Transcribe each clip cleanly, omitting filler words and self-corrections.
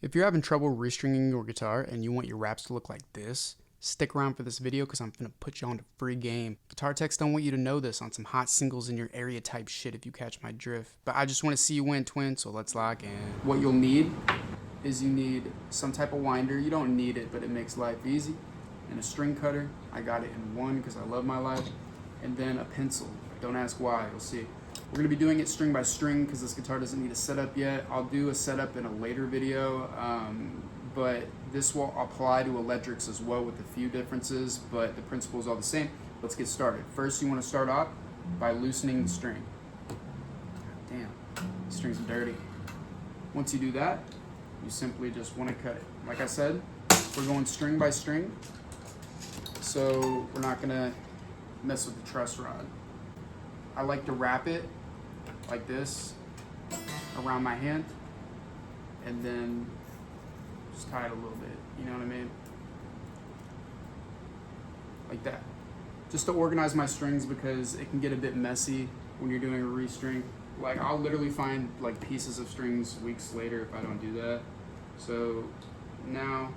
If you're having trouble restringing your guitar and you want your raps to look like this, stick around for this video because I'm gonna put you on a free game. Guitar techs don't want you to know this on some hot singles in your area type shit if you catch my drift. But I just want to see you win, twin, so let's lock in. What you'll need is you need some type of winder. You don't need it, but it makes life easy. And a string cutter. I got it in one because I love my life. And then a pencil. Don't ask why, you'll see. We're going to be doing it string by string because this guitar doesn't need a setup yet. I'll do a setup in a later video, but this will apply to electrics as well with a few differences, but the principles are the same. Let's get started. First, you want to start off by loosening the string. Damn, the string's dirty. Once you do that, you simply just want to cut it. Like I said, we're going string by string, so we're not going to mess with the truss rod. I like to wrap it like this around my hand and then just tie it a little bit, you know what I mean? Like that. Just to organize my strings because it can get a bit messy when you're doing a restring. Like I'll literally find like pieces of strings weeks later if I don't do that. So now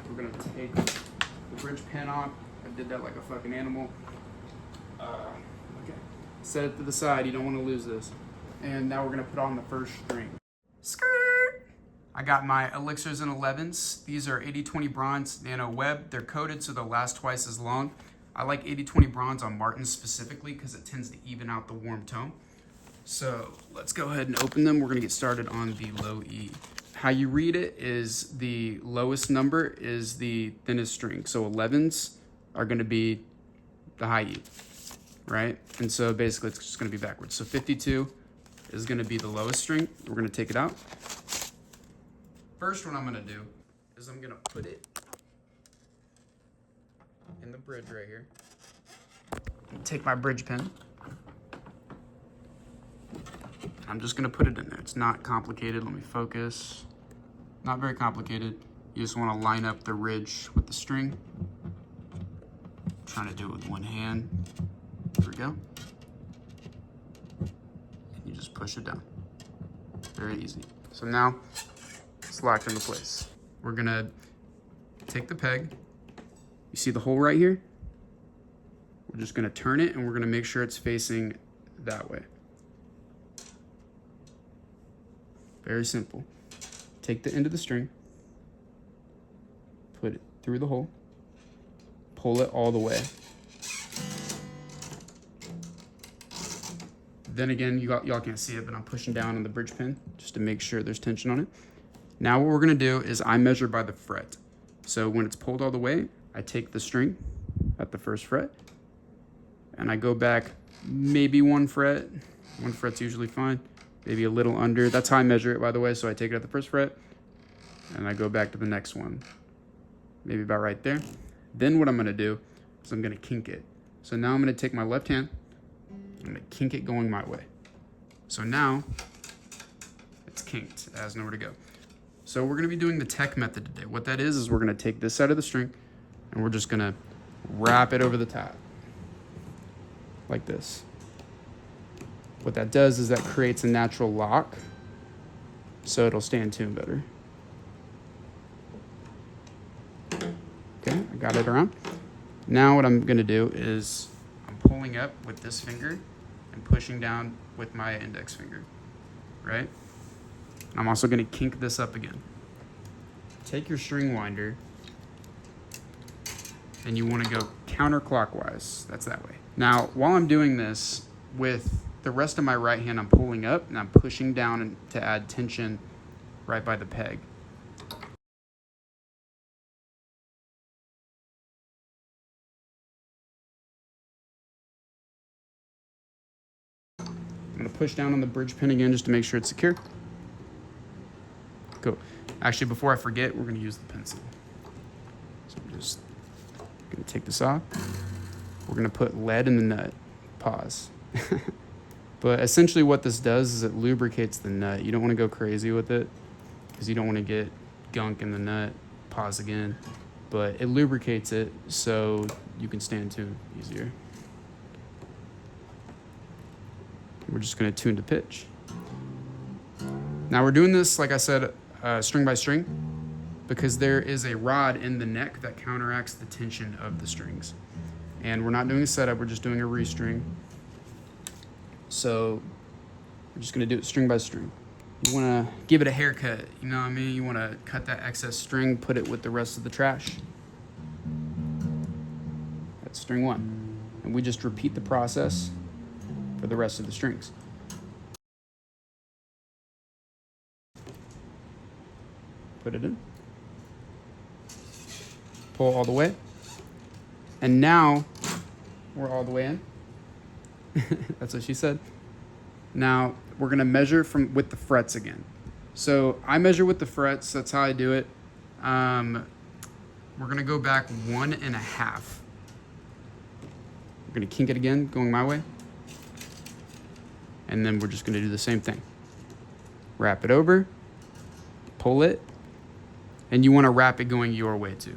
we're gonna take the bridge pin off. I did that like a fucking animal. Okay. Set it to the side, you don't want to lose this. And now we're gonna put on the first string. Skirt! I got my elixirs and 11s. These are 80/20 bronze nano web. They're coated so they'll last twice as long. I like 80/20 bronze on Martins specifically because it tends to even out the warm tone. So let's go ahead and open them. We're gonna get started on the low E. How you read it is the lowest number is the thinnest string. So 11s are gonna be the high E, right? And so basically it's just gonna be backwards. So 52 is gonna be the lowest string. We're gonna take it out. First, what I'm gonna do is I'm gonna put it in the bridge right here. Take my bridge pin. I'm just gonna put it in there. It's not complicated. Let me focus. Not very complicated. You just wanna line up the ridge with the string. I'm trying to do it with one hand. There we go. And you just push it down. Very easy. So now it's locked into place. We're gonna take the peg. You see the hole right here? We're just gonna turn it and we're gonna make sure it's facing that way. Very simple. Take the end of the string, put it through the hole, pull it all the way. Then again, y'all can't see it, but I'm pushing down on the bridge pin just to make sure there's tension on it. Now what we're gonna do is I measure by the fret. So when it's pulled all the way, I take the string at the first fret and I go back maybe one fret. One fret's usually fine. Maybe a little under. That's how I measure it, by the way. So I take it at the first fret and I go back to the next one. Maybe about right there. Then what I'm gonna do is I'm gonna kink it. So now I'm gonna take my left hand, I'm gonna kink it going my way. So now it's kinked, it has nowhere to go. So we're gonna be doing the tech method today. What that is we're gonna take this side of the string and we're just gonna wrap it over the top like this. What that does is that creates a natural lock so it'll stay in tune better. Okay, I got it around. Now what I'm gonna do is I'm pulling up with this finger and pushing down with my index finger, right? I'm also gonna kink this up again. Take your string winder and you wanna go counterclockwise, that's that way. Now, while I'm doing this, with the rest of my right hand, I'm pulling up and I'm pushing down to add tension right by the peg. I'm gonna push down on the bridge pin again just to make sure it's secure. Cool. Actually, before I forget, we're gonna use the pencil. So I'm just gonna take this off. We're gonna put lead in the nut. Pause. But essentially what this does is it lubricates the nut. You don't wanna go crazy with it because you don't wanna get gunk in the nut. Pause again. But it lubricates it so you can stay in tune easier. We're just gonna tune to pitch. Now we're doing this, like I said, string by string, because there is a rod in the neck that counteracts the tension of the strings. And we're not doing a setup, we're just doing a restring. So we're just gonna do it string by string. You wanna give it a haircut, you know what I mean? You wanna cut that excess string, put it with the rest of the trash. That's string one. And we just repeat the process for the rest of the strings. Put it in. Pull all the way. And now we're all the way in. That's what she said. Now we're gonna measure with the frets again. So I measure with the frets, that's how I do it. We're gonna go back 1.5. We're gonna kink it again, going my way. And then we're just gonna do the same thing. Wrap it over, pull it, and you wanna wrap it going your way too.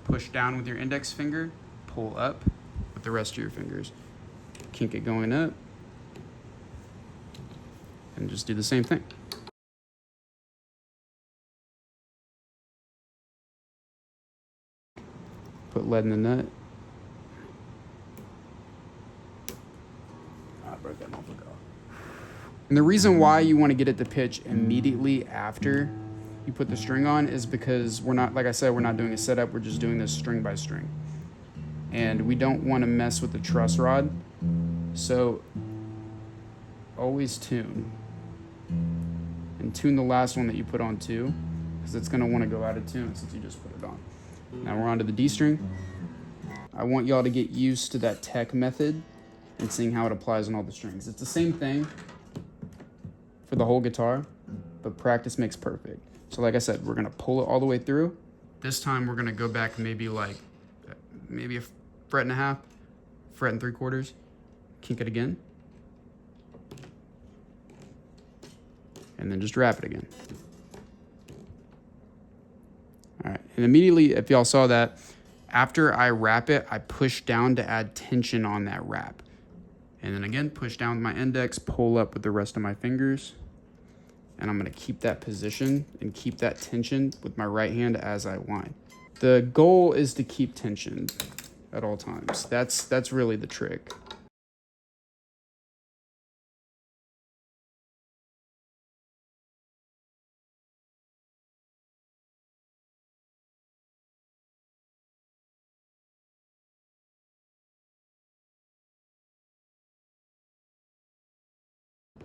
Push down with your index finger, pull up with the rest of your fingers. Kink it going up, and just do the same thing. Put lead in the nut. I broke that motherfucker off. And the reason why you want to get it to pitch immediately after you put the string on is because we're not, like I said, we're not doing a setup, we're just doing this string by string. And we don't want to mess with the truss rod. So always tune. And tune the last one that you put on too, because it's gonna want to go out of tune since you just put it on. Now we're on to the D string. I want y'all to get used to that tech method and seeing how it applies on all the strings. It's the same thing for the whole guitar, but practice makes perfect. So like I said, we're gonna pull it all the way through. This time we're gonna go back maybe a 1.5 fret, 1 3/4, kink it again, and then just wrap it again. All right, and immediately, if y'all saw that, after I wrap it, I push down to add tension on that wrap. And then again, push down with my index, pull up with the rest of my fingers. And I'm gonna keep that position and keep that tension with my right hand as I wind. The goal is to keep tension at all times. That's really the trick.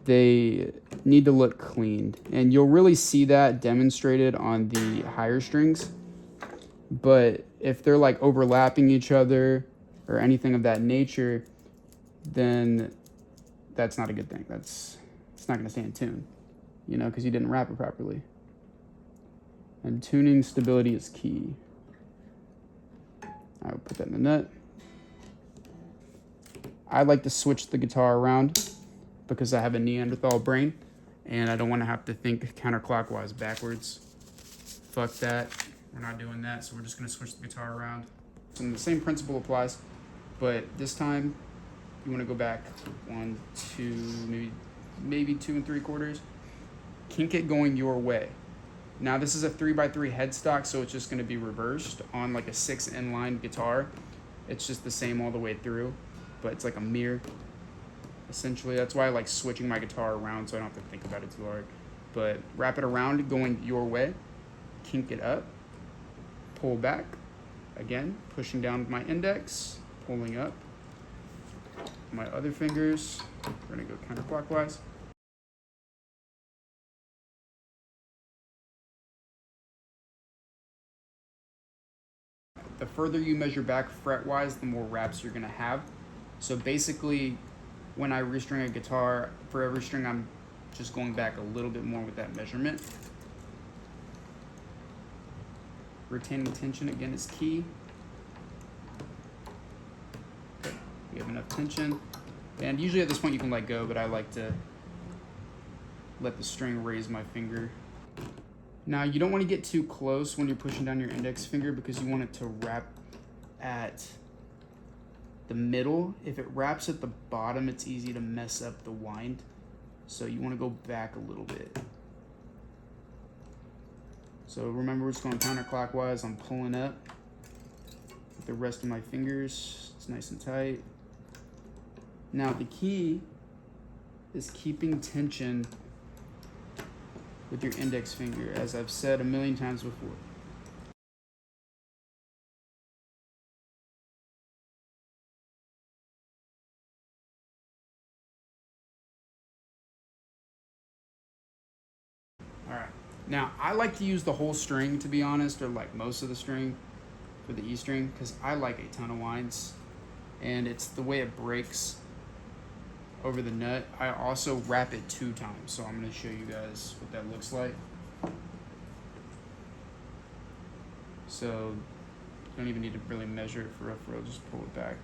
They need to look cleaned, and you'll really see that demonstrated on the higher strings. But if they're like overlapping each other or anything of that nature, then that's not a good thing. It's not going to stay in tune, you know, because you didn't wrap it properly. And tuning stability is key. I would put that in the nut. I like to switch the guitar around because I have a Neanderthal brain and I don't want to have to think counterclockwise backwards. Fuck that. We're not doing that, so we're just going to switch the guitar around. And the same principle applies, but this time you want to go back 1, 2, maybe 2 3/4. Kink it going your way. Now this is a 3x3 headstock, so it's just going to be reversed on like a 6 inline guitar. It's just the same all the way through, but it's like a mirror. Essentially, that's why I like switching my guitar around so I don't have to think about it too hard. But wrap it around going your way, kink it up, pull back, again, pushing down with my index, pulling up. My other fingers, we're gonna go counterclockwise. The further you measure back fret-wise, the more wraps you're gonna have. So basically, when I restring a guitar, for every string, I'm just going back a little bit more with that measurement. Retaining tension, again, is key. Okay, we have enough tension. And usually at this point you can let go, but I like to let the string raise my finger. Now, you don't want to get too close when you're pushing down your index finger because you want it to wrap at the middle. If it wraps at the bottom, it's easy to mess up the wind. So you want to go back a little bit. So remember, we're just going counterclockwise. I'm pulling up with the rest of my fingers. It's nice and tight. Now the key is keeping tension with your index finger, as I've said a million times before. All right, now I like to use the whole string, to be honest, or like most of the string for the E string, because I like a ton of winds, and it's the way it breaks over the nut. I also wrap it 2 times, so I'm going to show you guys what that looks like. So you don't even need to really measure it for real, just pull it back.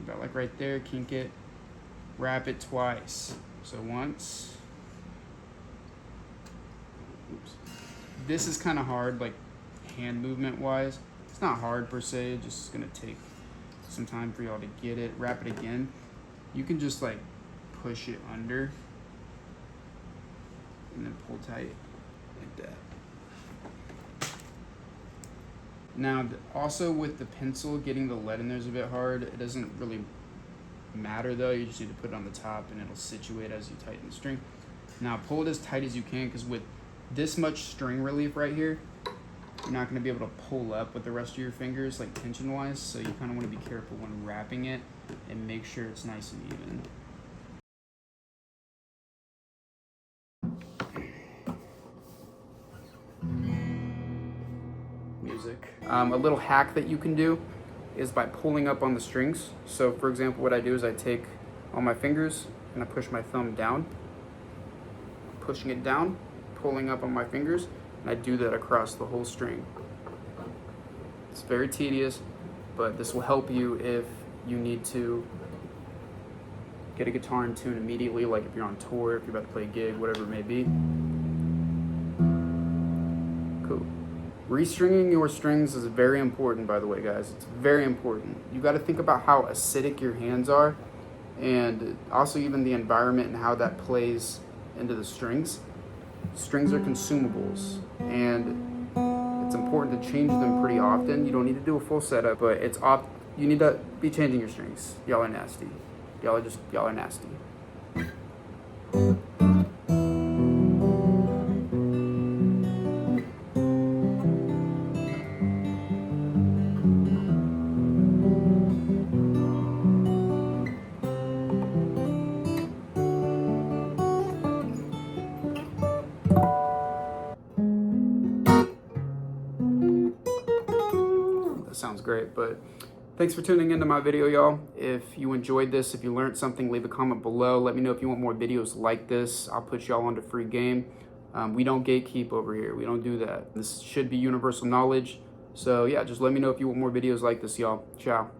About like right there, kink it, wrap it twice. So once. Oops. This is kind of hard, like hand movement wise. It's not hard per se, just gonna take some time for y'all to get it. Wrap it again. You can just like push it under and then pull tight like that. Now also with the pencil, getting the lead in there is a bit hard. It doesn't really matter though, you just need to put it on the top and it'll situate as you tighten the string. Now pull it as tight as you can, because with this much string relief right here, you're not going to be able to pull up with the rest of your fingers, like tension wise, so you kind of want to be careful when wrapping it and make sure it's nice and even. Music. A little hack that you can do is by pulling up on the strings. So for example, what I do is I take all my fingers and I push my thumb down, pushing it down, pulling up on my fingers, and I do that across the whole string. It's very tedious, but this will help you if you need to get a guitar in tune immediately, like if you're on tour, if you're about to play a gig, whatever it may be. Cool. Restringing your strings is very important, by the way, guys. It's very important. You got to think about how acidic your hands are, and also even the environment and how that plays into the strings. Strings are consumables, and it's important to change them pretty often. You don't need to do a full setup, but you need to be changing your strings. Y'all are nasty. Y'all are nasty. Sounds great, but thanks for tuning into my video, y'all. If you enjoyed this, if you learned something, leave a comment below. Let me know if you want more videos like this. I'll put y'all onto free game. We don't gatekeep over here. We don't do that. This should be universal knowledge. So yeah, just let me know if you want more videos like this, y'all. Ciao.